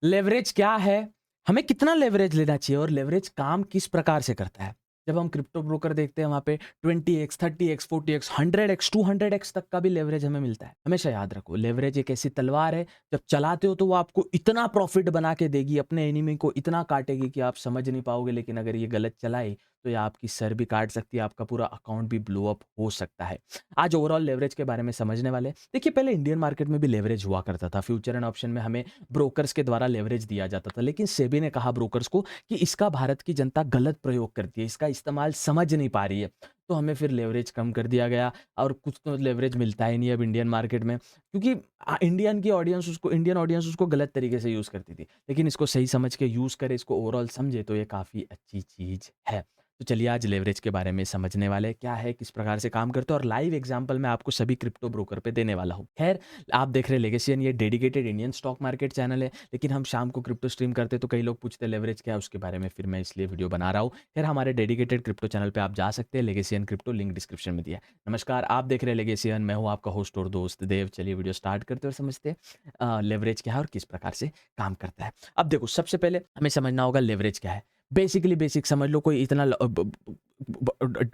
Leverage क्या है? हमें कितना लेवरेज लेना चाहिए और लेवरेज काम किस प्रकार से करता है? जब हम क्रिप्टो ब्रोकर देखते हैं वहाँ पे 20x, 30x, 40x, 100x, 200x तक का भी लेवरेज हमें मिलता है। हमेशा याद रखो लेवरेज एक ऐसी तलवार है, जब चलाते हो तो वो आपको इतना प्रॉफिट बना के देगी, अपने एनिमी को इतना काटेगी कि आप समझ नहीं पाओगे, लेकिन अगर ये गलत चलाई तो ये आपकी सर भी काट सकती है, आपका पूरा अकाउंट भी ब्लो अप हो सकता है। आज ओवरऑल लेवरेज के बारे में समझने वाले हैं। देखिए पहले इंडियन मार्केट में भी लेवरेज हुआ करता था, फ्यूचर एंड ऑप्शन में हमें ब्रोकर्स के द्वारा लेवरेज दिया जाता था, लेकिन सेबी ने कहा ब्रोकर्स को कि इसका भारत की जनता गलत प्रयोग करती है, इसका इस्तेमाल समझ नहीं पा रही है, तो हमें फिर लेवरेज कम कर दिया गया और कुछ तो लेवरेज मिलता ही नहीं अब इंडियन मार्केट में, क्योंकि इंडियन ऑडियंस उसको गलत तरीके से यूज़ करती थी, लेकिन इसको सही समझ के यूज़ करे, इसको ओवरऑल समझे तो ये काफ़ी अच्छी चीज़ है। तो चलिए आज लेवरेज के बारे में समझने वाले हैं, क्या है, किस प्रकार से काम करते हैं और लाइव एग्जांपल मैं आपको सभी क्रिप्टो ब्रोकर पे देने वाला हूँ। खैर आप देख रहे हैं लेगेसियन, ये dedicated Indian stock market channel है, लेकिन हम शाम को क्रिप्टो स्ट्रीम करते हैं तो कई लोग पूछते हैं लेवरेज क्या है, उसके बारे में फिर मैं इसलिए वीडियो बना रहा हूँ। खैर हमारे डेडिकेटेड क्रिप्टो चैनल पे आप जा सकते हैं, लेगेसियन क्रिप्टो, लिंक डिस्क्रिप्शन में दिया है। नमस्कार, आप देख रहे हैं लेगेसियन, मैं हूँ आपका होस्ट और दोस्त देव। चलिए वीडियो स्टार्ट करते हैं और समझते हैं लेवरेज क्या है और किस प्रकार से काम करता है। अब देखो सबसे पहले हमें समझना होगा लेवरेज क्या है। बेसिकली बेसिक समझ लो, कोई इतना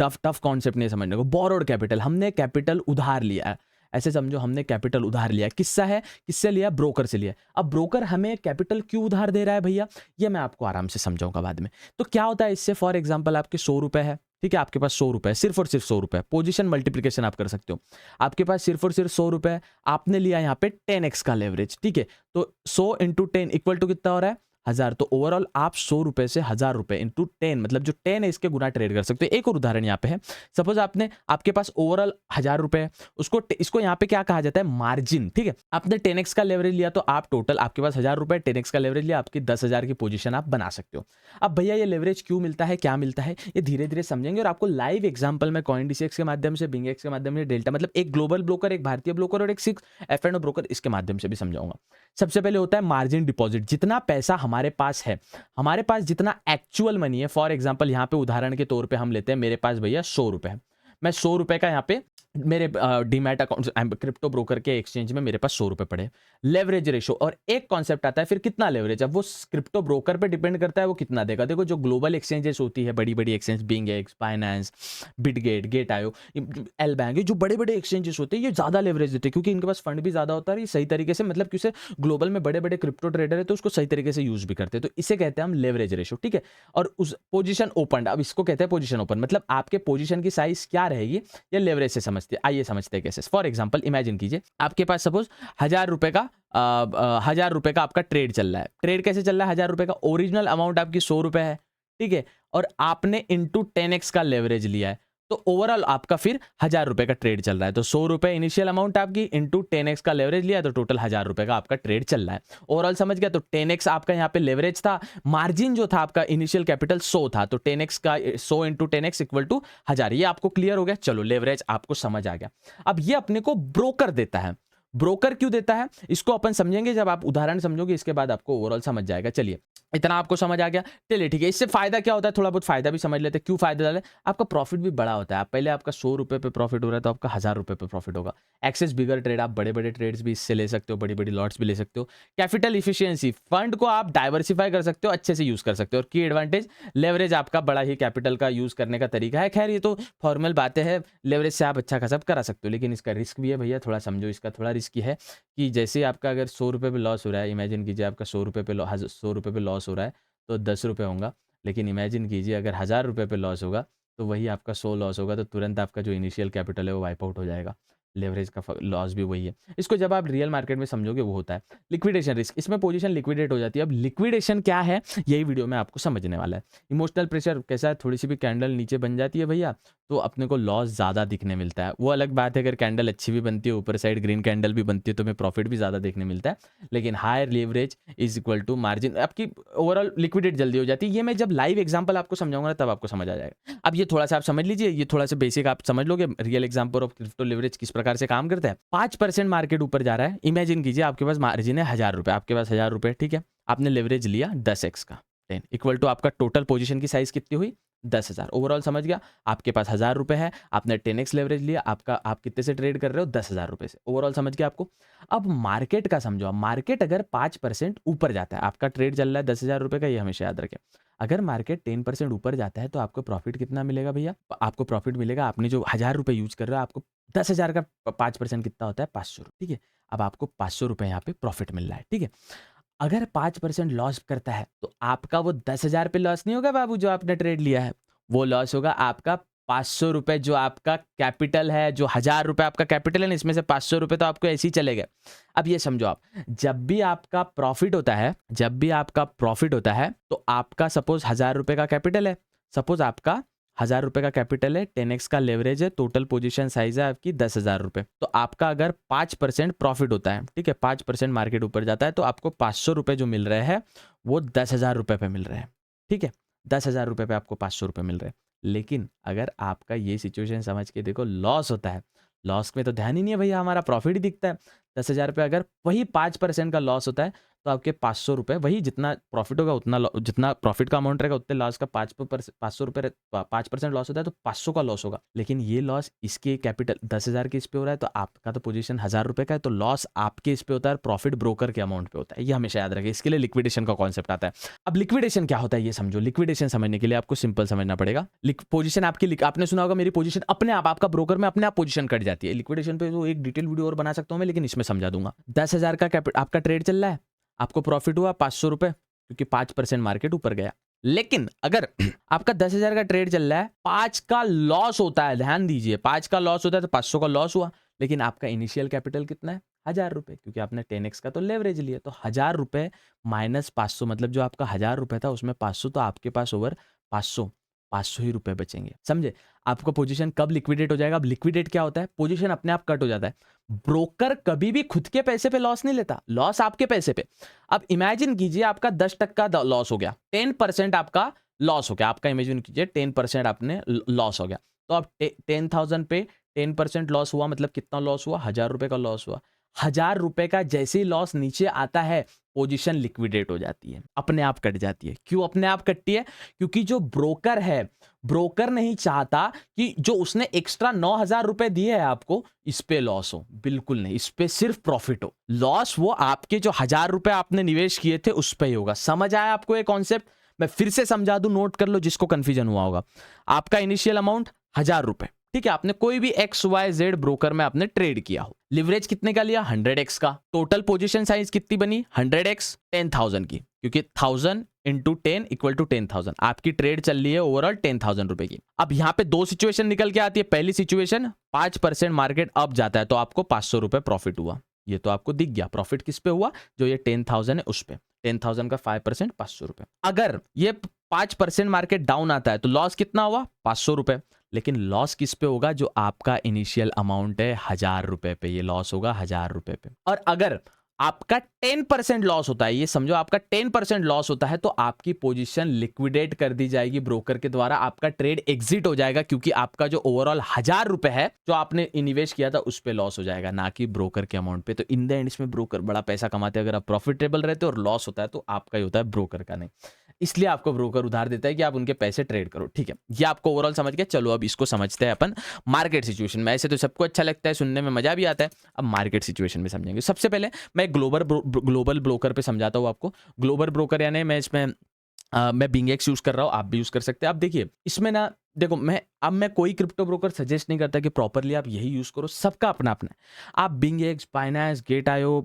टफ टफ कॉन्सेप्ट नहीं समझने को। बोरोड कैपिटल, हमने कैपिटल उधार लिया है, ऐसे समझो हमने कैपिटल उधार लिया है। किससा है, किससे लिया? ब्रोकर से लिया। अब ब्रोकर हमें कैपिटल क्यों उधार दे रहा है भैया, ये मैं आपको आराम से समझाऊंगा बाद में। तो क्या होता है इससे, फॉर एग्जांपल आपके 100 रुपए है, ठीक है, आपके पास 100 रुपए है, सिर्फ और सिर्फ 100 रुपए, पोजीशन मल्टीप्लिकेशन आप कर सकते हो। आपके पास सिर्फ और सिर्फ 100 रुपए है, आपने लिया यहाँ पे 10x का लेवरेज, ठीक है, तो 100 इंटू 10 इक्वल टू कितना हो रहा है? 1000। तो ओवरऑल आप 100 रुपए से 1000 रुपए इंटू 10, मतलब जो 10 है इसके गुना ट्रेड कर सकते हो। एक और उदाहरण यहाँ पे है, सपोज आपके पास ओवरऑल 1000 रुपए है, इसको यहाँ पे क्या कहा जाता है? मार्जिन, ठीक है। आपने 10x का लेवरेज लिया तो आप टोटल, आपके पास 1000 रुपए, 10x का लेवरेज लिया, आपकी 10,000 की पोजीशन आप बना सकते हो। अब भैया ये लेवरेज क्यों मिलता है, क्या मिलता है, ये धीरे धीरे समझेंगे और आपको लाइव एग्जाम्पल में CoinDCX के माध्यम से, बिंगेक्स के माध्यम से, डेल्टा मतलब एक ग्लोबल ब्रोकर, एक भारतीय ब्रोकर और एक 6 F&O ब्रोकर, इसके माध्यम से भी समझाऊंगा। सबसे पहले होता है मार्जिन डिपॉजिट। जितना पैसा हमारे पास है, हमारे पास जितना एक्चुअल मनी है, फॉर एग्जांपल यहाँ पे उदाहरण के तौर पे हम लेते हैं, मेरे पास भैया 100 रुपए है, मैं 100 रुपए का यहाँ पे मेरे डीमैट अकाउंट क्रिप्टो ब्रोकर के एक्सचेंज में मेरे पास 100 रुपए पड़े। लेवरेज रेशो, और एक कॉन्सेप्ट आता है फिर कितना लेवरेज, अब वो क्रिप्टो ब्रोकर पे डिपेंड करता है वो कितना देगा। देखो जो ग्लोबल एक्सचेंजेस होती है, बड़ी बड़ी एक्सचेंज, बिंगेक्स, बाइनेंस, बिटगेट, गेट.io, एल बैंक, जो बड़े बड़े एक्सचेंजेस होते हैं ये ज्यादा लेवरेज देते हैं, क्योंकि इनके पास फंड भी ज्यादा होता है, ये सही तरीके से, मतलब कि उसे ग्लोबल में बड़े बड़े क्रिप्टो ट्रेडर है तो उसको सही तरीके से यूज भी करते हैं, तो इसे कहते हैं हम लेवरेज रेशो, ठीक है। और उस पोजीशन ओपन, अब इसको कहते हैं पोजीशन ओपन, मतलब आपके पोजीशन की साइज क्या रहेगी ये लेवरेज से समझते हैं। आइए समझते हैं कैसे। फॉर एग्जांपल इमेजिन कीजिए आपके पास सपोज 1000 रुपए का 1000 रुपए का आपका ट्रेड चल रहा है। ट्रेड कैसे चल रहा है? 1000 रुपए का ओरिजिनल अमाउंट आपकी 100 रुपए है, ठीक है, और आपने इंटू 10x का लेवरेज लिया है, तो ओवरऑल आपका फिर 1000 रुपए का ट्रेड चल रहा है। तो 100 रुपए इनिशियल अमाउंट आपकी, इंटू 10x का लेवरेज लिया, तो टोटल 1000 रुपए का आपका ट्रेड चल रहा है। ओवरऑल समझ गया? तो 10x आपका यहाँ पे लेवरेज था, मार्जिन जो था आपका इनिशियल कैपिटल 100 था, तो 10x का 100 इंटू 10x इक्वल टू 1000। ये आपको क्लियर हो गया? चलो लेवरेज आपको समझ आ गया। अब ये अपने को ब्रोकर देता है। ब्रोकर क्यों देता है इसको अपन समझेंगे, जब आप उदाहरण समझोगे इसके बाद आपको ओवरऑल समझ जाएगा। चलिए इतना आपको समझ आ गया, चलिए ठीक है। इससे फायदा क्या होता है, थोड़ा बहुत फायदा भी समझ लेते हैं। क्यों फायदा डाले? आपका प्रॉफिट भी बड़ा होता है। आप पहले आपका 100 रुपए पे प्रॉफिट हो रहा है, तो आपका 1000 रुपए पे प्रॉफिट होगा। एक्सेस बिगर ट्रेड, आप बड़े बड़े ट्रेड्स भी इससे ले सकते हो, बड़ी बड़ी लॉट्स भी ले सकते हो। कैपिटल इफिशियंसी, फंड को आप डाइवर्सिफाई कर सकते हो, अच्छे से यूज कर सकते हो। और की एडवांटेज, लेवरेज आपका बड़ा ही कैपिटल का यूज करने का तरीका है। खैर ये तो फॉर्मल बातें हैं, लेवरेज से आप अच्छा खासा करा सकते हो, लेकिन इसका रिस्क भी है भैया, थोड़ा समझो। इसका थोड़ा रिस्क है कि जैसे आपका अगर 100 रुपए पे लॉस हो रहा है, इमेजिन कीजिए आपका 100 रुपए पे 100 रुपए पे लॉस हो रहा है तो 10 रुपए होगा। लेकिन इमेजिन कीजिए अगर 1000 रुपए पे लॉस होगा तो वही आपका 100 लॉस होगा, तो तुरंत आपका जो इनिशियल कैपिटल है वो वाइप आउट हो जाएगा। लेवरेज का लॉस भी वही है। इसको जब आप रियल मार्केट में समझोगे वो होता है लिक्विडेशन रिस्क। इसमें पोजीशन लिक्विडेट हो जाती है। अब लिक्विडेशन क्या है यही वीडियो में आपको समझने वाला है। इमोशनल प्रेशर कैसा है, थोड़ी सी भी कैंडल नीचे बन जाती है भैया तो अपने को लॉस ज़्यादा दिखने मिलता है। वो अलग बात है अगर कैंडल अच्छी भी बनती है, ऊपर साइड ग्रीन कैंडल भी बनती है, तो हमें प्रॉफिट भी ज़्यादा देखने मिलता है। लेकिन higher leverage is equal to margin, आपकी ओवरऑल लिक्विडेट जल्दी हो जाती है। ये मैं जब लाइव एग्जांपल आपको समझाऊंगा ना तब आपको समझ आ जाएगा। अब ये थोड़ा सा आप समझ लीजिए, ये थोड़ा सा बेसिक आप समझ लोगे, real example of crypto leverage किस प्रकार से काम करता है। 5% मार्केट ऊपर जा रहा है, इमेजिन कीजिए आपके पास मार्जिन है 1000 रुपए, आपके पास 1000 रुपए, ठीक है, आपने लेवरेज लिया 10x का, 10 इक्वल टू आपका टोटल पोजीशन की साइज कितनी हुई 10,000 ओवरऑल समझ गया। आपके पास 1000 रुपए है, आपने 10x लेवरेज लिया, आप कितने से ट्रेड कर रहे हो 10,000 रुपए से, ओवरऑल समझ गया आपको। अब मार्केट का समझो, मार्केट अगर 5% ऊपर जाता है, आपका ट्रेड चल रहा है 10,000 रुपए का, ये हमेशा याद रखें। अगर मार्केट 10% ऊपर जाता है तो आपको प्रॉफिट कितना मिलेगा भैया? आपको प्रॉफिट मिलेगा, आपने जो 1000 रुपए यूज कर रहे हो, आपको 10,000 का 5% कितना होता है? 500 रुपए, ठीक है। अब आपको 500 रुपए यहाँ पे प्रॉफिट मिल रहा है, ठीक है। अगर 5% लॉस करता है तो आपका वो 10,000 पे लॉस नहीं होगा बाबू, जो आपने ट्रेड लिया है, वो लॉस होगा आपका 500 रुपए, जो आपका कैपिटल है, जो 1000 रुपए आपका कैपिटल है ना, इसमें से 500 रुपए तो आपको ऐसे ही चले गए। अब ये समझो आप, जब भी आपका प्रॉफिट होता है तो आपका सपोज 1000 रुपए का कैपिटल है, सपोज आपका 1000 रुपए का कैपिटल है, 10x का लेवरेज है, टोटल पोजीशन साइज है आपकी 10,000 रुपए, तो आपका अगर 5% प्रॉफिट होता है, ठीक है, 5% मार्केट ऊपर जाता है, तो आपको 500 रुपए जो मिल रहे हैं वो 10,000 रुपए पे मिल रहे हैं, ठीक है। 10,000 रुपए पे आपको 500 रुपए मिल रहे हैं। लेकिन अगर आपका ये सिचुएशन समझ के देखो, लॉस होता है, लॉस में तो ध्यान ही नहीं है भैया, हमारा प्रॉफिट ही दिखता है। 10,000 पे अगर वही 5% का लॉस होता है तो आपके 500 रुपए, वही जितना प्रॉफिट होगा उतना, जितना प्रॉफिट का अमाउंट रहेगा उतने लॉस का 500 रुपए, 5% लॉस होता है तो 500 का लॉस होगा। लेकिन ये लॉस इसके कैपिटल 10,000 के इस पे हो रहा है, तो आपका तो पोजीशन 1000 रुपए का है, तो लॉस आपके इस पे होता है, प्रॉफिट ब्रोकर के अमाउंट पे होता है। ये हमेशा याद रखें, इसके लिए लिक्विडेशन का कॉन्सेप्ट आता है। अब लिक्विडेशन क्या होता है ये समझो। लिक्विडेशन समझने के लिए आपको सिंपल समझना पड़ेगा। पोजीशन आपकी, आपने सुना होगा मेरी पोजीशन अपने आप, आपका ब्रोकर में अपने आप पोजीशन कट जाती है। लिक्विडेशन पे तो एक डिटेल वीडियो और बना सकता हूं मैं, लेकिन इसमें समझा दूंगा। 10,000 का आपका ट्रेड चल रहा है, आपको प्रॉफिट हुआ 500 रुपए, क्योंकि 5% मार्केट ऊपर गया। लेकिन अगर आपका 10,000 का ट्रेड चल रहा है, 5 का लॉस होता है, ध्यान दीजिए, 5 का लॉस होता है तो 500 का लॉस हुआ, लेकिन आपका इनिशियल कैपिटल कितना है? 1000 रुपए, क्योंकि आपने 10x का तो लेवरेज लिया। तो 1000 रुपए माइनस 500, मतलब जो आपका 1000 रुपए था उसमें 500, तो आपके पास ओवर 500 ही रुपए बचेंगे, समझे। आपका पोजीशन कब लिक्विडेट हो जाएगा? अब लिक्विडेट क्या होता है? पोजीशन अपने आप कट हो जाता है। ब्रोकर कभी भी खुद के पैसे पे लॉस नहीं लेता, लॉस आपके पैसे पे। अब इमेजिन कीजिए आपका 10% लॉस हो गया, 10% आपका लॉस हो गया, आपका इमेजिन कीजिए 10% आपने लॉस हो गया, तो अब 10,000 पे 10% लॉस हुआ, मतलब कितना लॉस हुआ? 1000 रुपए का लॉस हुआ। 1000 रुपए का जैसे ही लॉस नीचे आता है, पोजीशन लिक्विडेट हो जाती है, अपने आप कट जाती है। क्यों अपने आप कटती है? क्योंकि जो ब्रोकर है, ब्रोकर नहीं चाहता कि जो उसने एक्स्ट्रा 9,000 रुपए दिए है आपको, इस पे लॉस हो, बिल्कुल नहीं, इस पे सिर्फ प्रॉफिट हो। लॉस वो आपके जो 1000 रुपए आपने निवेश किए थे उस पे ही होगा। समझ आया आपको ये कॉन्सेप्ट? मैं फिर से समझा दूं, नोट कर लो जिसको कंफ्यूजन हुआ होगा। आपका इनिशियल अमाउंट 1000 रुपए, ठीक है, आपने कोई भी XYZ ब्रोकर में आपने ट्रेड किया हो, लिवरेज कितने का लिया? 100x का। टोटल पोजीशन साइज कितनी बनी? 100x 10,000 की, क्योंकि 1000 इंटू 10 इक्वल टू 10,000। आपकी ट्रेड चल रही है ओवरऑल 10,000 रुपए की। अब यहाँ पे दो सिचुएशन निकल के आती है। पहली सिचुएशन, 5% मार्केट अप जाता है तो आपको 500 रुपए प्रॉफिट हुआ, ये तो आपको दिख गया। प्रॉफिट किस पे हुआ? जो ये 10,000 है उस पे, 10,000 का 5% 500 रुपए। अगर ये 5% मार्केट डाउन आता है तो लॉस कितना हुआ? 500 रुपए। लेकिन लॉस किस पे होगा? जो आपका इनिशियल अमाउंट है 1000 रुपए पे, ये लॉस होगा 1000 रुपए पे। और अगर आपका 10% लॉस होता है, ये समझो आपका 10% लॉस होता है, तो आपकी पोजीशन लिक्विडेट कर दी जाएगी ब्रोकर के द्वारा, आपका ट्रेड एग्जिट हो जाएगा, क्योंकि आपका जो ओवरऑल 1000 रुपए है जो आपने इन्वेस्ट किया था उस पे लॉस हो जाएगा, ना कि ब्रोकर के अमाउंट पे। तो इन द एंड इसमें ब्रोकर बड़ा पैसा कमाते हैं। अगर आप प्रॉफिटेबल रहते हो और लॉस होता है तो आपका ही होता है, ब्रोकर का नहीं। इसलिए आपको ब्रोकर उधार देता है कि आप उनके पैसे ट्रेड करो, ठीक है। ये आपको ओवरऑल समझ गया। चलो अब इसको समझते हैं अपन मार्केट सिचुएशन में। ऐसे तो सबको अच्छा लगता है, सुनने में मजा भी आता है, अब मार्केट सिचुएशन में समझेंगे। सबसे पहले मैं ग्लोबल ब्रोकर पे समझाता हूँ आपको। ग्लोबल ब्रोकर यानी मैं इसमें मैं बिंगेक्स यूज कर रहा हूँ, आप भी यूज कर सकते हैं। अब देखिए इसमें ना, देखो मैं कोई क्रिप्टो ब्रोकर सजेस्ट नहीं करता कि प्रॉपरली आप यही यूज करो, सबका अपना अपना है। आप बिंगेक्स, बाइनेंस, गेट.io,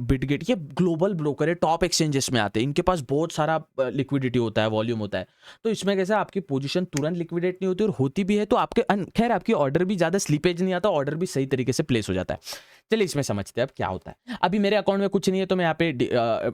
बिटगेट, ये ग्लोबल ब्रोकर है, टॉप एक्सचेंजेस में आते हैं, इनके पास बहुत सारा लिक्विडिटी होता है, वॉल्यूम होता है। तो इसमें कैसा आपकी पोजीशन तुरंत लिक्विडेट नहीं होती, और होती भी है तो आपके खैर आपकी ऑर्डर भी ज़्यादा स्लीपेज नहीं आता, ऑर्डर भी सही तरीके से प्लेस हो जाता है। चलिए इसमें समझते हैं अब क्या होता है। अभी मेरे अकाउंट में कुछ नहीं है, तो मैं यहाँ पे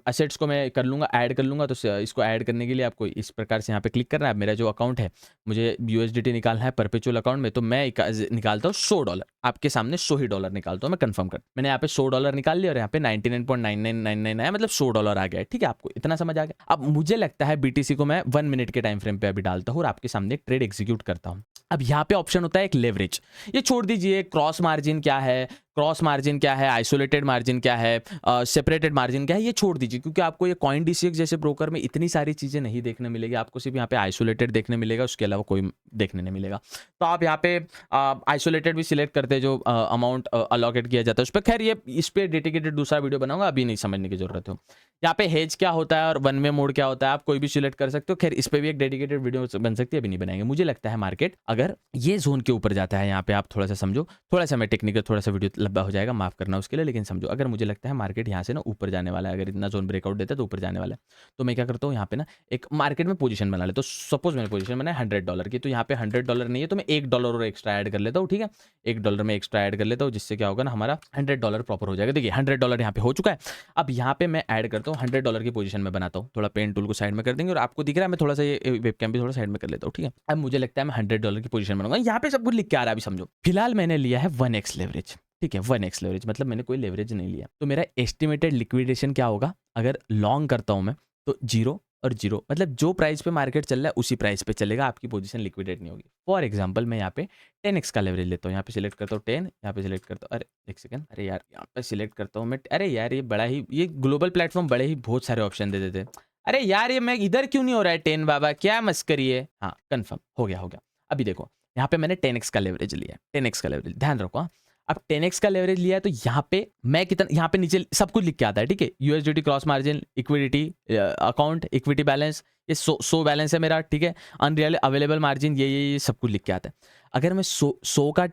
असेट्स को मैं कर लूँगा, ऐड कर लूँगा। तो इसको ऐड करने के लिए आपको इस प्रकार से यहाँ पे क्लिक करना है। मेरा जो अकाउंट है, मुझे USDT निकालना है परपेचुअल अकाउंट में, तो मैं निकालता हूँ $100। आपके सामने $100 निकालता हूँ मैं, कंफर्म कर। मैंने यहाँ पे $100 निकाल लिया और यहाँ पे 99.9999 आया, मतलब $100 आ गया, ठीक है। आपको इतना समझ आ गया। अब मुझे लगता है BTC को मैं 1 मिनट के टाइम फ्रेम पे अभी डालता हूँ और आपके सामने एक ट्रेड एग्जीक्यूट करता हूँ। अब यहाँ पे ऑप्शन होता है एक लेवरेज, ये छोड़ दीजिए। क्रॉस मार्जिन क्या है, क्रॉस मार्जिन क्या है, आइसोलेटेड मार्जिन क्या है, सेपरेटेड मार्जिन क्या है, ये छोड़ दीजिए, क्योंकि आपको ये CoinDCX जैसे ब्रोकर में इतनी सारी चीज़ें नहीं देखने मिलेगी। आपको सिर्फ यहाँ पे आइसोलेटेड देखने मिलेगा, उसके अलावा कोई देखने नहीं मिलेगा। तो आप यहाँ पे आइसोलेटेड भी सिलेक्ट करते हैं, जो अमाउंट अलॉकेट किया जाता है उस पर। खैर ये इस पर डेडिकेटेड दूसरा वीडियो बनाऊंगा, अभी नहीं समझने की जरूरत हो। यहाँ पे हेज क्या होता है और वन वे मोड क्या होता है, आप कोई भी सिलेक्ट कर सकते हो। खैर इस पे भी एक डेडिकेटेड वीडियो बन सकती है, अभी नहीं बनाएंगे। मुझे लगता है मार्केट अगर ये जोन के ऊपर जाता है, यहाँ पे आप थोड़ा सा समझो, थोड़ा सा मैं टेक्निकल, थोड़ा सा वीडियो लंबा हो जाएगा, माफ करना उसके लिए, लेकिन समझो अगर मुझे लगता है मार्केट यहाँ से ना ऊपर जाने वाला है, अगर इतना जोन ब्रेकआउट देता है तो ऊपर जाने वाला है, तो मैं क्या करता हूँ, यहाँ पे ना एक मार्केट में पोजीशन बना लेता हूँ। सपोज मैंने पोजीशन बनाया $100 की, तो यहाँ पे $100 नहीं है तो मैं $1 और एक्स्ट्रा ऐड कर लेता हूँ। ठीक है, $1 में एक्स्ट्रा ऐड कर लेता हूँ, जिससे क्या होगा ना, हमारा $100 प्रॉपर हो जाएगा। देखिए $100 यहाँ पे हो चुका है। अब यहाँ पे मैं ऐड करता हूँ, $100 की पोजीशन में बनाता हूँ। थोड़ा पेन टूल को साइड में कर देंगे, और आपको दिख रहा है मैं थोड़ा सा ये वेबकैम भी थोड़ा साइड में कर लेता हूँ। ठीक है, अब मुझे लगता है मैं $100 की पोजीशन बनाऊंगा। यहाँ पे सब कुछ लिख के आ रहा है, अभी समझो। फिलहाल मैंने लिया है 1x लेवरेज। ठीक है, 1x लेवरेज मतलब मैंने कोई लेवरेज नहीं लिया। तो मेरा एस्टिमेटेड लिक्विडेशन क्या होगा, अगर लॉन्ग करता हूँ मैं तो 0 और 0, मतलब जो प्राइस पे मार्केट चल रहा है उसी प्राइस पे चलेगा, आपकी पोजीशन लिक्विडेट नहीं होगी। फॉर एग्जांपल मैं यहाँ पे 10x का लेवरेज लेता हूँ। यहाँ पे सिलेक्ट करता हूँ 10, यहाँ पे सिलेक्ट करता हूँ, अरे एक सेकंड, अरे यार यहाँ पे सिलेक्ट करता हूँ मैं, अरे यार ये बड़ा ही, ये ग्लोबल प्लेटफॉर्म बड़े ही बहुत सारे ऑप्शन दे देते हैं। अरे यार ये मैं इधर क्यों नहीं हो रहा है 10 बाबा, क्या मस्करी है। हाँ कन्फर्म हो गया, हो गया। अभी देखो यहाँ पे मैंने 10x का लेवरेज लिया है, 10x का लेवरेज, ध्यान रखो। अब 10x का लेवरेज लिया है तो यहाँ पे मैं कितना, यहाँ पे नीचे सब कुछ लिख के आता है। ठीक है, USDT cross margin, equity account, equity balance, ये 100 बैलेंस है मेरा। ठीक है, अनरियल अवेलेबल मार्जिन, ये सब कुछ लिख के आता है। अगर मैं 100 का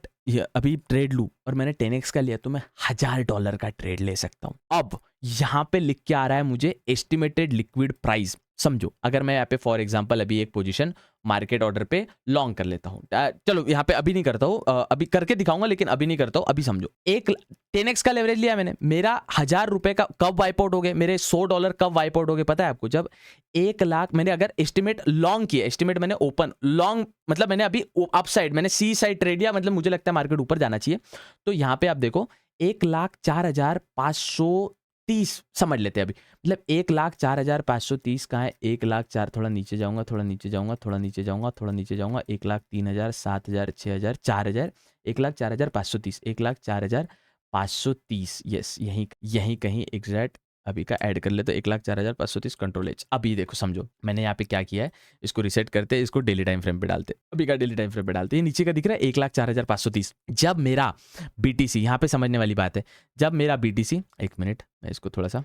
अभी ट्रेड लूँ और मैंने 10x का लिया, तो मैं $1000 का ट्रेड ले सकता हूँ। अब यहाँ पे लिख के आ रहा है मुझे एस्टिमेटेड लिक्विड प्राइस। समझो अगर मैं यहाँ पे फॉर एग्जांपल अभी एक पोजीशन मार्केट ऑर्डर पे लॉन्ग कर लेता हूँ, चलो यहाँ पे अभी नहीं करता हूँ, अभी करके दिखाऊंगा, लेकिन अभी नहीं करता हूँ। अभी समझो, एक 10x का लेवरेज लिया मैंने, मेरा $1000 का कब वाइप आउट हो गए, मेरे $100 कब वाइप आउट हो गए पता है आपको, जब 1 लाख मैंने अगर एस्टिमेट लॉन्ग किया, एस्टिमेट मैंने ओपन लॉन्ग मतलब मैंने अभी अप साइड, मैंने सी साइड ट्रेड लिया, मतलब मुझे लगता है मार्केट ऊपर जाना चाहिए। तो यहाँ पे आप देखो 1,04,530 समझ लेते हैं अभी, मतलब 1,04,530 कहाँ है, 1,04,000, थोड़ा नीचे जाऊंगा, थोड़ा नीचे जाऊंगा, थोड़ा नीचे जाऊंगा, थोड़ा नीचे जाऊंगा, 1,03,000, 7,000, 6,000, 4,000, 1,04,530, 1,04,530, यस यहीं कहीं एग्जैक्ट अभी का ऐड कर ले तो 1,04,530 कंट्रोल एच। अभी देखो समझो मैंने यहाँ पे क्या किया है, इसको रिसेट करते, इसको डेली टाइम फ्रेम पे डालते, अभी का डेली टाइम फ्रेम पे डालते, ये नीचे का दिख रहा है 1,04,530। जब मेरा BTC, यहाँ पे समझने वाली बात है, जब मेरा BTC, एक मिनट मैं इसको थोड़ा सा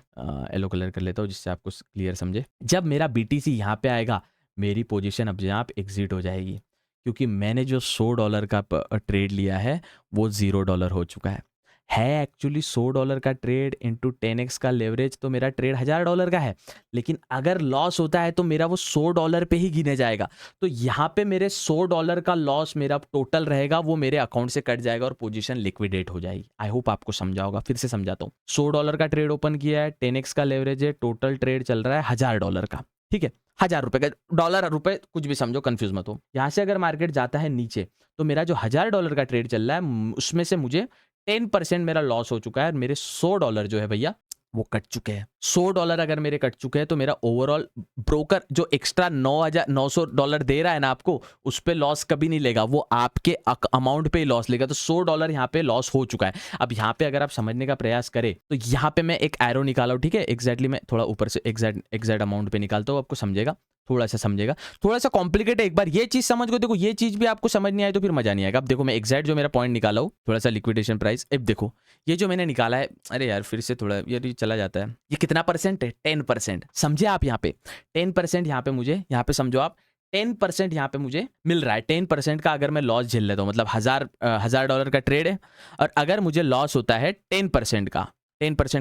येलो कलर कर लेता हूँ जिससे आपको क्लियर समझे, जब मेरा BTC यहाँ पे आएगा, मेरी पोजीशन अब यहाँ पे एग्जिट हो जाएगी, क्योंकि मैंने जो $100 का ट्रेड लिया है वो $0 हो चुका है एक्चुअली $100 का ट्रेड इंटू 10x का लेवरेज, तो मेरा ट्रेड $1000 का है, लेकिन अगर लॉस होता है तो मेरा वो $100 पे ही गिने जाएगा। तो यहाँ पे मेरे $100 का लॉस मेरा टोटल रहेगा, वो मेरे अकाउंट से कट जाएगा और पोजीशन लिक्विडेट हो जाएगी। आई होप आपको समझा होगा, फिर से समझाता हूँ। $100 का ट्रेड ओपन किया है, 10x का लेवरेज है, टोटल ट्रेड चल रहा है $1000 का। ठीक है, $1000 का, डॉलर रुपए कुछ भी समझो, कंफ्यूज मत हो। यहाँ से अगर मार्केट जाता है नीचे, तो मेरा जो $1000 का ट्रेड चल रहा है उसमें से मुझे 10% मेरा लॉस हो चुका है, मेरे $100 जो है भैया वो कट चुके हैं। $100 अगर मेरे कट चुके हैं तो मेरा ओवरऑल ब्रोकर जो एक्स्ट्रा $900 दे रहा है ना आपको, उस पे लॉस कभी नहीं लेगा, वो आपके अमाउंट पे लॉस लेगा। तो $100 यहाँ पे लॉस हो चुका है। अब यहाँ पे अगर आप समझने का प्रयास करें तो यहाँ पे मैं एक एरो निकाला हूँ। ठीक है, एग्जैक्टली मैं थोड़ा ऊपर से एग्जैक्ट अमाउंट पे निकालता हूँ, आपको समझेगा, थोड़ा सा समझेगा, थोड़ा सा कॉम्प्लिकेट है। एक बार ये चीज समझ गए, देखो ये चीज भी आपको समझ नहीं आए तो फिर मजा नहीं आएगा। अब देखो मैं एग्जैक्ट जो मेरा पॉइंट निकाला हूँ, थोड़ा सा लिक्विडेशन प्राइस, अब देखो ये जो मैंने निकाला है, अरे यार फिर से थोड़ा ये चला जाता है, ये कितना परसेंट है, 10%। समझे आप, यहाँ पे 10% यहाँ पे मुझे, यहाँ पे समझो आप 10% यहाँ पे मुझे मिल रहा है। 10% का अगर मैं लॉस झेल लेता हूँ, मतलब $1000 का ट्रेड है, और अगर मुझे लॉस होता है 10%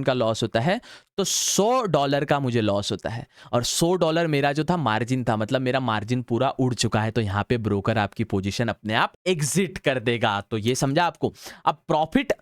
का लॉस होता है, तो $100 का मुझे लॉस होता है। और $100 मेरा जो था मार्जिन था, मतलब मेरा मार्जिन पूरा उड़ चुका है। तो यहाँ पे ब्रोकर आपकी पोजीशन अपने आप एग्जिट कर देगा। तो ये समझा आपको। अब प्रॉफिट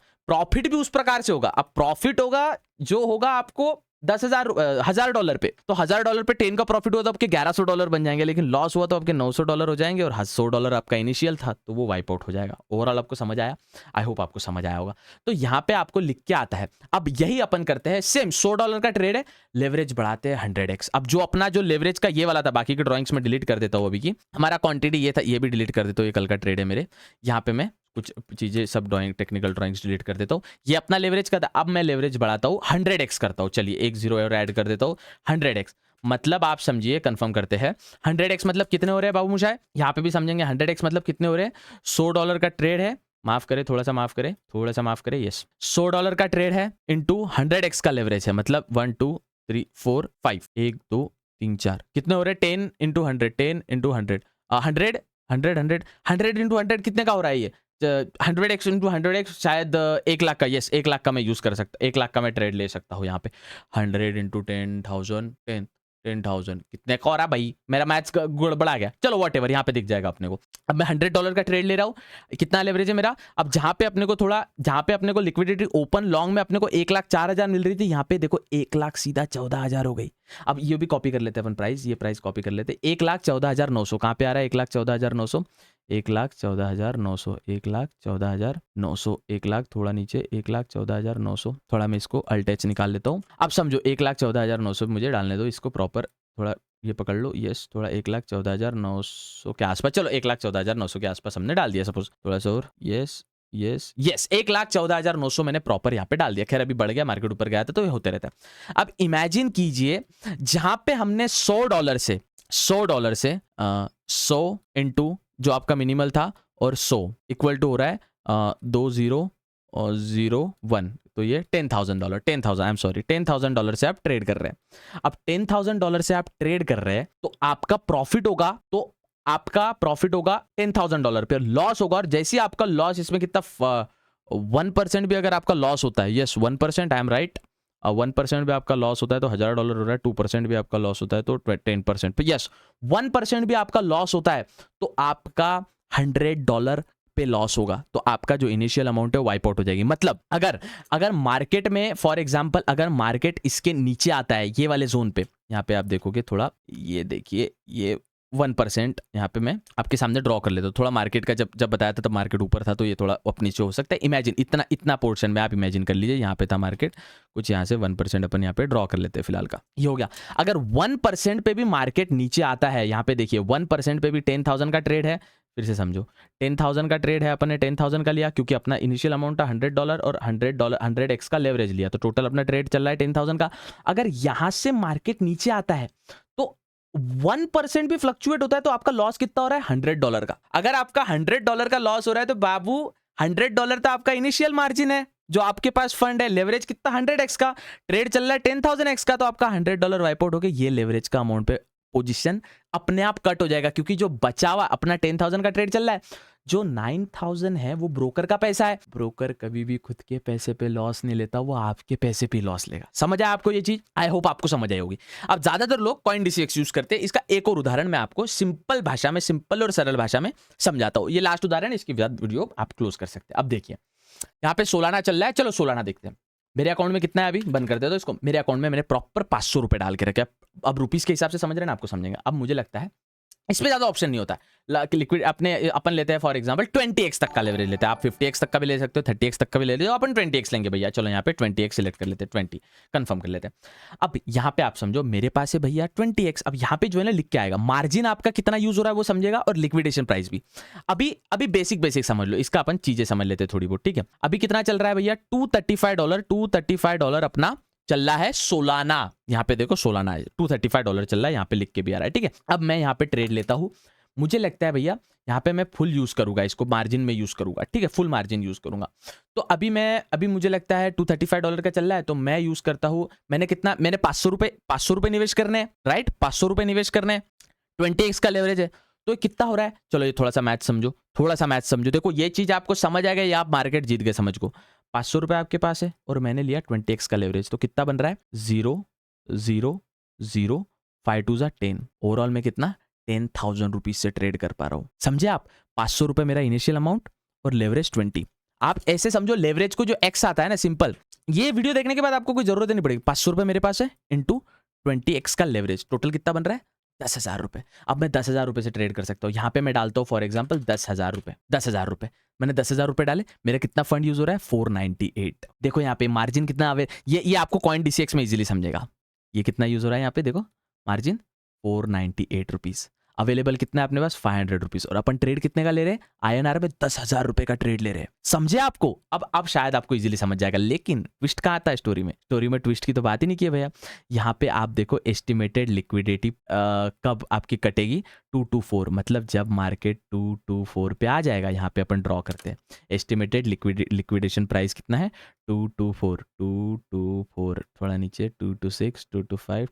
भी उस प्रकार से होगा। अब प्रॉफिट होगा जो होगा आपको $10,000 पे, तो $1000 पे 10 का प्रॉफिट हुआ तो आपके $1100 बन जाएंगे, लेकिन लॉस हुआ तो आपके $900 हो जाएंगे, और $100 आपका इनिशियल था तो वो वाइप आउट हो जाएगा। ओवरऑल आपको समझ आया? आई होप आपको समझ आया होगा। तो यहाँ पे आपको लिख के आता है। अब यही अपन करते हैं, सेम $100 का ट्रेड है, लेवरेज बढ़ाते हैं 100x। अब जो अपना जो लेवरेज का ये वाला था, बाकी के ड्रॉइंग्स में डिलीट कर देता हूँ अभी की, हमारा क्वांटिटी ये था, ये भी डिलीट कर देता हूँ, ये कल का ट्रेड है मेरे। यहाँ पे मैं कुछ चीज़ें सब टेक्निकल ड्राइंग्स डिलीट कर देता हूँ। ये अपना लेवरेज का था। अब मैं लेवरेज बढ़ाता हूँ, 100x करता हूँ। चलिए एक जीरो और ऐड कर देता हूँ, 100x। मतलब आप समझिए, कंफर्म करते हैं, 100x मतलब कितने हो रहे हैं बाबू मुशाय? यहाँ पे भी समझेंगे 100x मतलब कितने हो रहे हैं। $100 का ट्रेड है, माफ करें, थोड़ा सा माफ करें, थोड़ा सा माफ करें, यस, $100 का ट्रेड है इंटू 100x का लेवरेज है, मतलब 1 2 3 4 5, 1 2 3 4, कितने हो रहे हैं? 10 इंटू 100, 10 इंटू 100, 100 100 100 100 इंटू 100 कितने का हो रहा है ये? 100x इंटू 100x शायद 1 लाख का, यस 1 लाख का मैं यूज कर सकता, 1 लाख का मैं ट्रेड ले सकता हूँ यहाँ पे। 100 इंटू 10,000, 10,000 कितने का हो रहा है भाई? मेरा मैथ्स गड़बड़ा गया, चलो वॉट एवर, यहाँ पे दिख जाएगा अपने को। अब मैं $100 का ट्रेड ले रहा हूँ, कितना लेवरेज है मेरा? अब जहाँ पे अपने को लिक्विडिटी ओपन लॉन्ग में अपने को 1,04,000 मिल रही थी, यहाँ पे देखो 1 लाख सीधा 14,000 हो गई। अब ये भी कॉपी कर लेते हैं अपन प्राइस, ये प्राइस कॉपी कर लेते हैं। 1,14,900 कहाँ पे आ रहा है? 1,14,900, 1,14,900, 1,14,900, 1 लाख थोड़ा नीचे, 1,14,900, थोड़ा मैं इसको अल्टेच निकाल लेता हूँ। अब समझो 1,14,900 मुझे डालने दो इसको प्रॉपर, थोड़ा ये पकड़ लो, यस, थोड़ा 1,14,900 के आसपास, चलो 1,14,900 के आसपास हमने डाल दिया सपोज, थोड़ा सा और, यस यस यस, 1,14,900 मैंने प्रॉपर यहाँ पे डाल दिया। खैर अभी बढ़ गया, मार्केट ऊपर गया था तो ये होते रहता है। अब इमेजिन कीजिए जहां पे हमने $100 से 100 इंटू जो आपका मिनिमल था और 100 इक्वल टू हो रहा है 2001, तो ये $10,000, 10,000, आई एम सॉरी, $10,000 से आप ट्रेड कर रहे हैं। अब $10,000 से आप ट्रेड कर रहे हैं तो आपका प्रॉफिट होगा, तो आपका प्रॉफिट होगा $10,000 पे, लॉस होगा, और जैसे ही आपका लॉस, इसमें कितना 1% भी अगर आपका लॉस होता है, यस 1%, आई एम राइट, 1% भी आपका लॉस होता है तो $1,000 हो रहा है, 2% भी आपका लॉस होता है तो 10%, यस 1% भी आपका लॉस होता है तो आपका $100 पे लॉस होगा, तो आपका जो इनिशियल अमाउंट है वो वाइप आउट हो जाएगी। मतलब अगर मार्केट में फॉर एग्जांपल अगर मार्केट इसके नीचे आता है, ये वाले जोन पे, यहाँ पे आप देखोगे थोड़ा, ये देखिए ये 1% यहाँ पे मैं आपके सामने ड्रॉ कर लेता हूँ। थोड़ा मार्केट का जब बताया था तब मार्केट ऊपर था, तो ये थोड़ा अप नीचे हो सकता है। इमेजिन इतना पोर्शन में आप इमेजिन कर लीजिए, यहाँ पे था मार्केट, कुछ यहाँ से 1% अपन यहाँ पे ड्रॉ कर लेते हैं फिलहाल का, ये हो गया। अगर 1% पे भी मार्केट नीचे आता है, यहाँ पे देखिए 1% पे भी 10,000 का ट्रेड है, फिर से समझो 10,000 का ट्रेड है, अपन ने 10,000 का लिया क्योंकि अपना इनिशियल अमाउंट था $100 और $100x का लेवरेज लिया, तो टोटल अपना ट्रेड चल रहा है 10,000 का। अगर यहां से मार्केट नीचे आता है तो 1% भी फ्लक्चुएट होता है तो आपका लॉस कितना हो रहा है? $100 का। अगर आपका $100 का लॉस हो रहा है तो बाबू $100 तो आपका इनिशियल मार्जिन है, जो आपके पास फंड है। लेवरेज कितना? 100x का, ट्रेड चल रहा है 10,000x का, तो आपका $100 वाइप आउट हो गया। ये लेवरेज का अमाउंट पे पोजीशन अपने आप कट हो जाएगा, क्योंकि जो बचा हुआ अपना 10,000 का ट्रेड चल रहा है, जो 9,000 है वो ब्रोकर का पैसा है। ब्रोकर कभी भी खुद के पैसे पे लॉस नहीं लेता, वो आपके पैसे पे लॉस लेगा। समझ आया आपको ये चीज? आई होप आपको समझ आई होगी। अब ज्यादातर लोग CoinDCX यूज करते हैं। इसका एक और उदाहरण मैं आपको सिंपल भाषा में, सिंपल और सरल भाषा में समझाता हूं। ये लास्ट उदाहरण, इसकी बाद वीडियो आप क्लोज कर सकते हैं। अब देखिए यहाँ पे सोलाना चल रहा है, चलो सोलाना देखते हैं। मेरे अकाउंट में कितना है अभी, बंद कर दे दो इसको। मेरे अकाउंट में मैंने प्रॉपर 500 रुपए डाल के रखे। अब रुपीस के हिसाब से समझ रहे हैं ना, आपको समझेंगे। अब मुझे लगता है इसमें ज्यादा ऑप्शन नहीं होता लिक्विड। अपन लेते हैं फॉर एग्जांपल 20x तक का लेवरेज लेते हैं। आप 50x तक का भी ले सकते हो, 30x तक का भी ले लेते हो, अपन 20x लेंगे भैया। चलो यहाँ पे 20x सिलेक्ट कर लेते हैं, 20 कंफर्म कर लेते हैं। अब यहाँ पे आप समझो मेरे पास है भैया 20x। अब यहाँ पे जो है ना लिख के आएगा मार्जिन आपका कितना यूज हो रहा है वो समझेगा, और लिक्विडेशन प्राइस भी। अभी बेसिक समझ लो, इसका अपन चीजें समझ लेते हैं थोड़ी बहुत, ठीक है। अभी कितना चल रहा है भैया? $235 अपना चल रहा है सोलाना। यहाँ पे देखो सोलाना है, $235 चल रहा है, यहाँ पे लिख के भी आ रहा है, ठीक है। अब मैं यहाँ पे ट्रेड लेता हूँ। मुझे लगता है भैया यहाँ पे मैं फुल यूज करूंगा, इसको मार्जिन में यूज करूंगा, ठीक है, फुल मार्जिन यूज करूंगा। तो अभी मुझे लगता है $235 का चल रहा है, तो मैं यूज करता हूँ। मैंने 500 रुपए निवेश करने हैं, राइट, 500 रुपए निवेश करने हैं, 20x का लेवरेज है, तो कितना हो रहा है? चलो ये थोड़ा सा मैथ समझो, देखो ये चीज आपको समझ आ गया या आप मार्केट जीत गए, समझ को। 500 रुपए आपके पास है और मैंने लिया 20x का लेवरेज, तो कितना बन रहा है? 0 0 0 5 2 10। ओवरऑल में कितना? 10,000 रुपीज से ट्रेड कर पा रहा हूं। समझे आप? 500 रुपए मेरा इनिशियल अमाउंट और लेवरेज 20। आप ऐसे समझो लेवरेज को जो x आता है ना, सिंपल, ये वीडियो देखने के बाद आपको कोई जरूरत नहीं पड़ेगी। 500 रुपए मेरे पास है इंटू 20x का लेवरेज, टोटल कितना बन रहा है? 10,000 रुपए। अब मैं 10,000 रुपए से ट्रेड कर सकता हूँ। यहाँ पे मैं डालता हूँ फॉर एग्जाम्पल 10,000 रुपए, 10,000 रुपए। मैंने 10,000 रुपए डाले, मेरा कितना फंड यूज हो रहा है? 498। देखो यहाँ पे मार्जिन कितना आवे, ये आपको CoinDCX में इजीली समझेगा। ये कितना यूज हो रहा है यहाँ पे, देखो मार्जिन 498 रुपीज। अवेलेबल कितना है अपने पास 500 रुपीज, और अपन ट्रेड कितने का ले रहे हैं, INR में 10,000 रुपए का ट्रेड ले रहे हैं। समझे आपको? अब शायद आपको इजीली समझ जाएगा, लेकिन ट्विस्ट कहाँ आता है स्टोरी में? स्टोरी में ट्विस्ट की तो बात ही नहीं की है भैया। यहाँ पे आप देखो एस्टिमेटेड लिक्विडिटी कब आपकी कटेगी, 224, मतलब जब मार्केट 224 पे आ जाएगा। यहाँ पे अपन ड्रॉ करते हैं, एस्टिमेटेड लिक्विडेशन प्राइस कितना है, 224, थोड़ा नीचे 226, 225,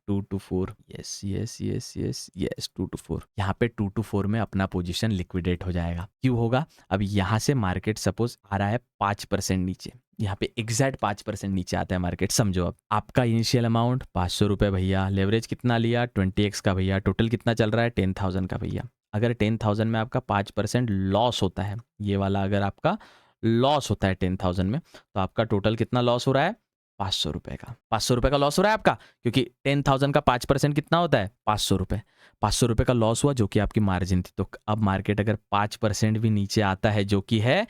224, yes yes yes yes yes 224। यहाँ पे 224 में अपना पोजीशन लिक्विडेट हो जाएगा। क्यों होगा? अब यहाँ से मार्केट सपोज आ रहा है 5% नीचे, यहाँ पे एग्जैक्ट 5% नीचे आता है मार्केट। समझो अब आपका इनिशियल अमाउंट 500 रुपये भैया, लेवरेज कितना लिया 20x का भैया, टोटल कितना चल रहा है 10,000 का भैया। अगर 10,000 में आपका 5% लॉस होता है, ये वाला अगर आपका लॉस होता है 10,000 में, तो आपका टोटल कितना लॉस हो रहा है, 500 रुपये का। 500 रुपये का लॉस हो रहा है आपका, क्योंकि 10,000 का 5% कितना होता है, 500 रुपये। 500 रुपये का लॉस हुआ, जो कि आपकी मार्जिन थी। तो अब मार्केट अगर 5% भी नीचे आता है, जो कि है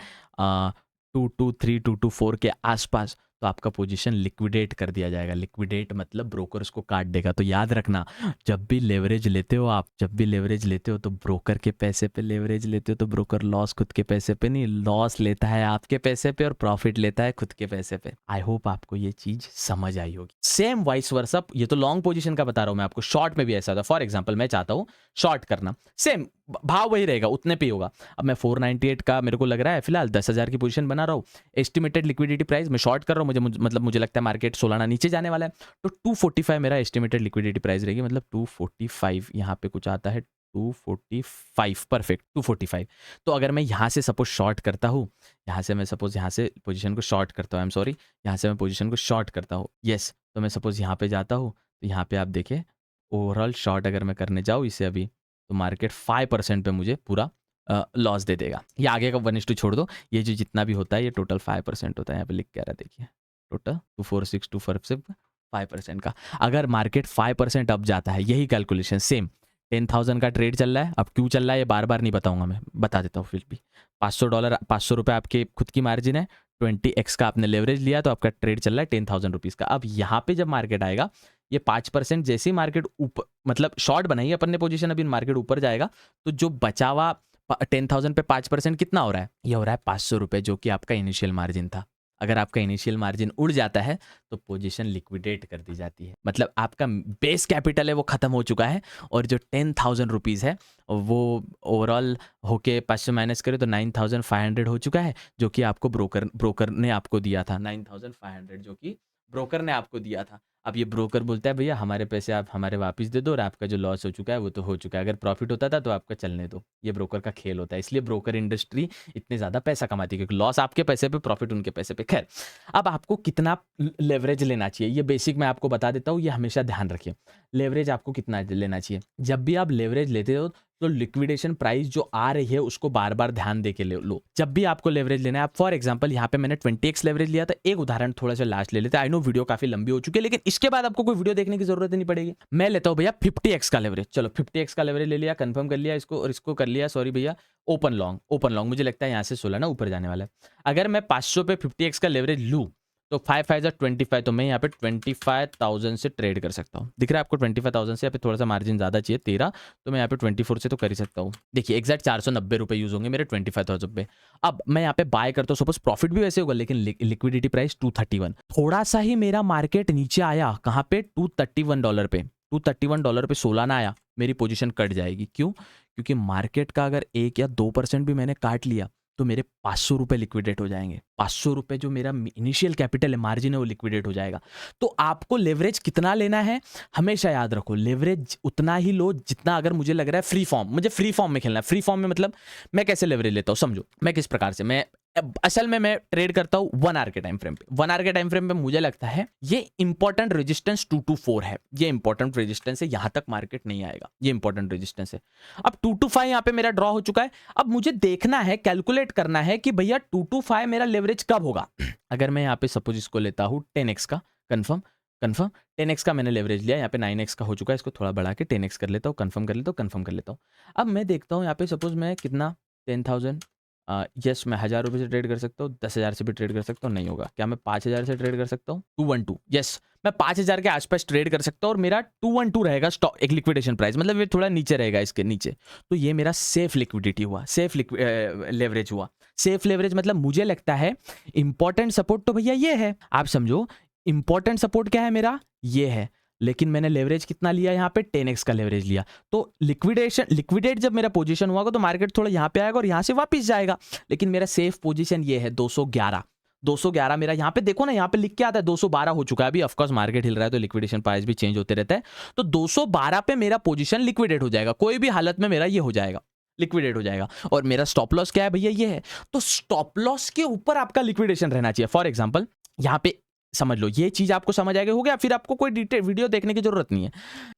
223, 224 के आसपास, तो आपका पोजीशन लिक्विडेट कर दिया जाएगा। लिक्विडेट मतलब ब्रोकर उसको काट देगा। तो याद रखना, जब भी लेवरेज लेते हो आप, जब भी लेवरेज लेते हो तो ब्रोकर के पैसे पे लेवरेज लेते हो, तो ब्रोकर लॉस खुद के पैसे पे नहीं, लॉस लेता है आपके पैसे पे और प्रॉफिट लेता है खुद के पैसे पे। आई होप आपको ये चीज समझ आई होगी। सेम वाइस वर्सा, ये तो लॉन्ग पोजीशन का बता रहा हूं मैं आपको, शॉर्ट में भी ऐसा था। फॉर एग्जाम्पल मैं चाहता हूँ शॉर्ट करना, सेम भाव वही रहेगा, उतने पे ही होगा। अब मैं 498 का मेरे को लग रहा है फिलहाल 10,000 की पोजीशन बना रहा हूँ, एस्टिमेटेड लिक्विडिटी प्राइस मैं शॉर्ट कर रहा हूँ, मुझे लगता है मार्केट सोलाना नीचे जाने वाला है, तो 245 मेरा एस्टिमेटेड लिक्विडिटी प्राइस रहेगी। मतलब 245 यहाँ पे कुछ आता है, 245, परफेक्ट 245। तो अगर मैं यहाँ से सपोज शॉर्ट करता हूँ, यहाँ से मैं सपोज यहाँ से पोजीशन को शॉर्ट करता हूँ, आई एम सॉरी, यहाँ से मैं पोजीशन को शॉर्ट करता हूँ, यस। तो मैं सपोज यहाँ पे जाता हूँ, तो यहाँ पे आप देखें ओवरऑल शॉर्ट अगर मैं करने जाऊँ इसे अभी, तो मार्केट 5% पे मुझे पूरा लॉस दे देगा। ये आगे का 1:2 छोड़ दो, ये जो जितना भी होता है ये टोटल 5% होता है। यहाँ पे लिख के आ रहा है, देखिए टोटल 246, 246 5% का। अगर मार्केट 5% अप जाता है, यही कैलकुलेशन सेम, 10,000 का ट्रेड चल रहा है। अब क्यों चल रहा है ये बार बार नहीं बताऊंगा, मैं बता देता हूँ फिर भी। $500, 500 रुपये आपके खुद की मार्जिन है, 20x का आपने लेवरेज लिया, तो आपका ट्रेड चल रहा है 10,000 रुपीज़ का। अब यहाँ पे जब मार्केट आएगा, ये 5% जैसे ही मार्केट ऊपर, मतलब शॉर्ट बनाई अपन ने पोजीशन, अभी मार्केट ऊपर जाएगा, तो जो बचा हुआ 10,000 पे 5% कितना हो रहा है, ये हो रहा है 500 रुपये, जो कि आपका इनिशियल मार्जिन था। अगर आपका इनिशियल मार्जिन उड़ जाता है तो पोजीशन लिक्विडेट कर दी जाती है। मतलब आपका बेस कैपिटल है वो खत्म हो चुका है, और जो 10,000 रुपीज़ है वो ओवरऑल होके 500 माइनस करें तो 9,500 हो चुका है, जो कि आपको ब्रोकर ने आपको दिया था। 9,500 जो कि ब्रोकर ने आपको दिया था। अब ये ब्रोकर बोलता है भैया हमारे पैसे आप हमारे वापस दे दो, और आपका जो लॉस हो चुका है वो तो हो चुका है, अगर प्रॉफिट होता था तो आपका चलने दो। ये ब्रोकर का खेल होता है, इसलिए ब्रोकर इंडस्ट्री इतने ज़्यादा पैसा कमाती है, क्योंकि लॉस आपके पैसे पे, प्रॉफिट उनके पैसे पे। खैर, अब आपको कितना लेवरेज लेना चाहिए ये बेसिक मैं आपको बता देता हूँ, ये हमेशा ध्यान रखिए। लेवरेज आपको कितना लेना चाहिए, जब भी आप लेवरेज लेते हो तो लिक्विडेशन प्राइस जो आ रही है उसको बार बार ध्यान दे के लो। जब भी आपको लेवरेज लेना है, आप फॉर एग्जांपल यहाँ पे मैंने 20x लेवरेज लिया था, एक उदाहरण थोड़ा सा लास्ट ले लेते हैं। आई नो वीडियो काफी लंबी हो चुकी है, लेकिन इसके बाद आपको कोई वीडियो देखने की जरूरत नहीं पड़ेगी। मैं लेता हूँ भैया 50x का लेवरेज। चलो 50x का लेवरेज ले लिया, कंफर्म कर लिया इसको, और इसको कर लिया सॉरी भैया ओपन लॉन्ग। मुझे लगता है यहाँ से 16 ना ऊपर जाने वाला है। अगर मैं 500 पे 50x का लेवरेज लूँ तो 5 5 25, तो मैं यहाँ पे 25,000 से ट्रेड कर सकता हूँ। दिख रहा है आपको 25,000 से, यहाँ पे थोड़ा सा मार्जिन ज़्यादा चाहिए 13, तो मैं यहाँ पे 24 से तो कर ही सकता हूँ। देखिए एग्जैक्ट 490 रुपये यूज होंगे मेरे 25,000 पे। अब मैं यहाँ पे बाय करता हूँ, सपोज प्रॉफिट भी वैसे होगा, लेकिन लिक्विडिटी प्राइस 231, थोड़ा सा ही मेरा मार्केट नीचे आया, कहाँ पे $231 पे, $231 पे 16 ना आया, मेरी पोजीशन कट जाएगी। क्यों? क्योंकि मार्केट का अगर 1 या 2% भी मैंने काट लिया तो मेरे 500 रुपये लिक्विडेट हो जाएंगे। 500 रुपये जो मेरा इनिशियल कैपिटल है, मार्जिन है, वो लिक्विडेट हो जाएगा। तो आपको लेवरेज कितना लेना है हमेशा याद रखो, लेवरेज उतना ही लो जितना, अगर मुझे लग रहा है फ्री फॉर्म, मुझे फ्री फॉर्म में खेलना है। फ्री फॉर्म में मतलब मैं कैसे लेवरेज लेता हूँ समझो, मैं किस प्रकार से, मैं असल में मैं ट्रेड करता हूँ 1 आवर के टाइम फ्रेम पे। 1 आवर के टाइम फ्रेम पे मुझे लगता है ये इंपॉर्टेंट रेजिस्टेंस 224 है, ये इंपॉर्टेंट रेजिस्टेंस है, यहां तक मार्केट नहीं आएगा, ये इंपॉर्टेंट रेजिस्टेंस है। अब 225 यहां पे मेरा ड्रॉ हो चुका है। अब मुझे देखना है, कैलकुलेट करना है कि भैया 225 मेरा लेवरेज कब होगा। अगर मैं यहाँ पे सपोज इसको लेता हूँ 10x का, कंफर्म 10x का मैंने लेवरेज लिया, यहाँ पे 9x का हो चुका है, इसको थोड़ा बढ़ा के 10x कर लेता हूँ, कंफर्म कर लेता हूँ। अब मैं देखता हूँ यहाँ पे सपोज मैं कितना 10,000 यस मैं 1000 रुपये से ट्रेड कर सकता हूँ, 10,000 से भी ट्रेड कर सकता हूँ, नहीं होगा। क्या मैं 5000 से ट्रेड कर सकता हूँ? 212, यस मैं 5000 के आसपास ट्रेड कर सकता हूँ और मेरा 212 रहेगा स्टॉक एक लिक्विडेशन प्राइस, मतलब ये थोड़ा नीचे रहेगा इसके नीचे। तो ये मेरा सेफ लिक्विडिटी हुआ, सेफ लेवरेज हुआ। सेफ लेवरेज मतलब मुझे लगता है इंपॉर्टेंट सपोर्ट तो भैया ये है, आप समझो इंपॉर्टेंट सपोर्ट क्या है मेरा, ये है। लेकिन मैंने लेवरेज कितना लिया यहाँ पे, 10x का लेवरेज लिया। तो लिक्विडेट जब मेरा पोजीशन हुआ तो मार्केट थोड़ा यहाँ पे आएगा और यहाँ से वापस जाएगा। लेकिन मेरा सेफ पोजीशन ये है 211 मेरा। यहाँ पे देखो ना, यहाँ पे लिख के आता है 212 हो चुका है अभी। ऑफकोर्स मार्केट हिल रहा है तो लिक्विडेशन प्राइस भी चेंज होते रहता है। तो 212 पे मेरा पोजीशन लिक्विडेट हो जाएगा, कोई भी हालत में मेरा ये हो जाएगा, लिक्विडेट हो जाएगा। और मेरा स्टॉप लॉस क्या है भैया, ये है। तो स्टॉप लॉस के ऊपर आपका लिक्विडेशन रहना चाहिए। फॉर एग्जांपल यहाँ पे समझ लो, ये चीज आपको समझ आ गई हो गया, फिर आपको कोई डिटेल वीडियो देखने की जरूरत नहीं है।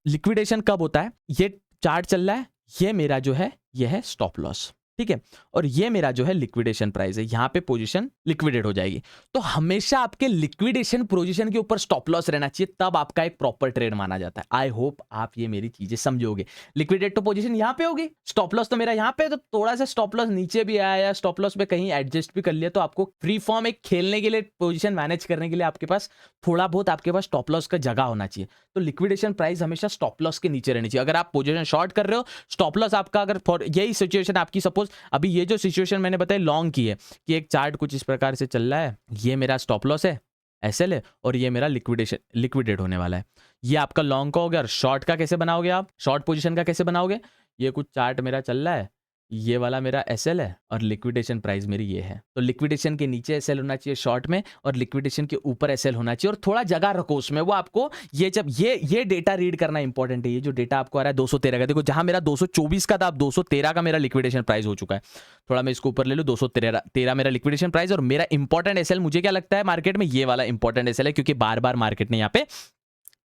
लिक्विडेशन कब होता है, ये चार्ट चल रहा है, ये मेरा जो है ये है स्टॉप लॉस, ठीक है। और ये मेरा जो है लिक्विडेशन प्राइस है, यहाँ पे पोजीशन लिक्विडेट हो जाएगी। तो हमेशा आपके लिक्विडेशन पोजीशन के ऊपर स्टॉप लॉस रहना चाहिए, तब आपका एक प्रॉपर ट्रेड माना जाता है। आई होप आप ये मेरी चीजें समझोगे। लिक्विडेट तो पोजीशन यहाँ पे होगी, स्टॉप लॉस तो मेरा यहाँ पे, तो थोड़ा सा स्टॉप लॉस नीचे भी आया या स्टॉप लॉस पे कहीं एडजस्ट भी कर लिया, तो आपको फ्री फॉर्म एक खेलने के लिए, पोजीशन मैनेज करने के लिए आपके पास थोड़ा बहुत आपके पास स्टॉप लॉस का जगह होना चाहिए। तो लिक्विडेशन प्राइस हमेशा स्टॉप लॉस के नीचे रहनी चाहिए। अगर आप पोजीशन शॉर्ट कर रहे हो, स्टॉप लॉस आपका, अगर फॉर यही सिचुएशन आपकी, सपोज अभी ये जो सिचुएशन मैंने बताई लॉन्ग की है, कि एक चार्ट कुछ इस प्रकार से चल रहा है, ये मेरा स्टॉप लॉस है एसएल है, और ये मेरा लिक्विडेट होने वाला है। ये आपका लॉन्ग का हो गया। और शॉर्ट का कैसे बनाओगे आप, शॉर्ट पोजीशन का कैसे बनाओगे, ये कुछ चार्ट मेरा चल रहा है, ये वाला मेरा एसएल है और लिक्विडेशन प्राइस मेरी ये है। तो लिक्विडेशन के नीचे एसएल होना चाहिए शॉर्ट में, और लिक्विडेशन के ऊपर एसएल होना चाहिए, और थोड़ा जगह रखो उसमें। वो आपको ये जब ये डेटा रीड करना इंपॉर्टेंट है। ये जो डेटा आपको आ रहा है 213 का, देखो जहां मेरा 224 का था, अब 213 का मेरा लिक्विडेशन प्राइस हो चुका है। थोड़ा मैं इसको ऊपर ले लूँ, 213 मेरा लिक्विडेशन प्राइस। और मेरा इंपॉर्टेंट एसएल मुझे क्या लगता है मार्केट में, ये वाला इंपॉर्टेंट एसएल है, क्योंकि बार बार मार्केट ने यहाँ पे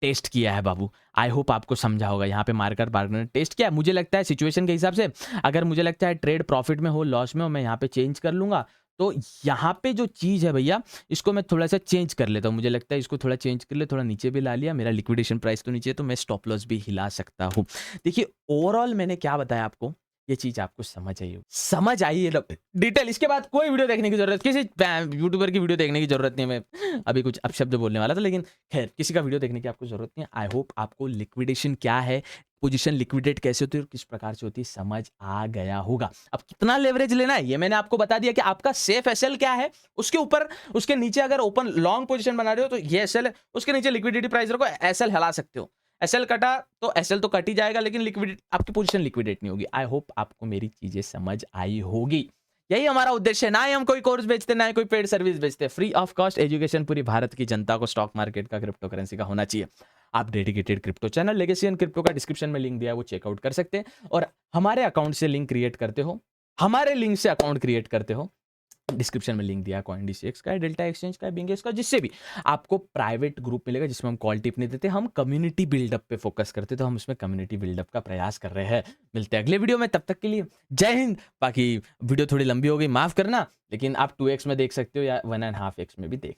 टेस्ट किया है बाबू। आई होप आपको समझा होगा, यहाँ पे मार्केट ने टेस्ट किया है। मुझे लगता है सिचुएशन के हिसाब से, अगर मुझे लगता है ट्रेड प्रॉफिट में हो लॉस में हो, मैं यहाँ पे चेंज कर लूंगा। तो यहाँ पे जो चीज़ है भैया, इसको मैं थोड़ा सा चेंज कर लेता हूँ। मुझे लगता है इसको थोड़ा चेंज कर ले, थोड़ा नीचे भी ला लिया, मेरा लिक्विडेशन प्राइस तो नीचे, तो मैं स्टॉप लॉस भी हिला सकता हूँ। देखिए ओवरऑल मैंने क्या बताया आपको, ये चीज आपको समझ आई है डिटेल। इसके बाद कोई वीडियो देखने की जरूरत, किसी यूट्यूबर की वीडियो देखने की जरूरत नहीं है। मैं अभी कुछ अपशब्द बोलने वाला था, लेकिन खैर किसी का वीडियो देखने की आपको जरूरत नहीं है। आई होप आपको लिक्विडेशन क्या है, पोजीशन लिक्विडेट कैसे होती है और किस प्रकार से होती है, समझ आ गया होगा। अब कितना लेवरेज लेना है ये मैंने आपको बता दिया, कि आपका सेफ एसएल क्या है, उसके ऊपर उसके नीचे अगर ओपन लॉन्ग पोजीशन बना रहे हो तो ये एसएल है, उसके नीचे लिक्विडिटी प्राइस रखो, एसएल हिला सकते हो। एसएल कटा तो एसएल तो कट ही जाएगा, लेकिन लिक्विडेट आपकी पोजीशन लिक्विडेट नहीं होगी। आई होप आपको मेरी चीजें समझ आई होगी। यही हमारा उद्देश्य है। ना ही हम कोई कोर्स बेचते, ना ही कोई पेड सर्विस बेचते। फ्री ऑफ कॉस्ट एजुकेशन पूरी भारत की जनता को स्टॉक मार्केट का, क्रिप्टो करेंसी का होना चाहिए। आप dedicated crypto channel legacy and crypto का डिस्क्रिप्शन में लिंक दिया है, वो चेकआउट कर सकते हैं। और हमारे अकाउंट से लिंक क्रिएट करते हो, हमारे लिंक से अकाउंट क्रिएट करते हो, डिस्क्रिप्शन में लिंक दिया CoinDCX का, डेल्टा एक्सचेंज का, बिंगेस का, जिससे भी आपको प्राइवेट ग्रुप मिलेगा, जिसमें हम कॉल टिप नहीं देते, हम कम्युनिटी बिल्डअप पे फोकस करते, तो हम उसमें कम्युनिटी बिल्डअप का प्रयास कर रहे हैं। मिलते हैं अगले वीडियो में, तब तक के लिए जय हिंद। बाकी वीडियो थोड़ी लंबी हो गई, माफ करना, लेकिन आप 2x में देख सकते हो या 1.5x में भी देख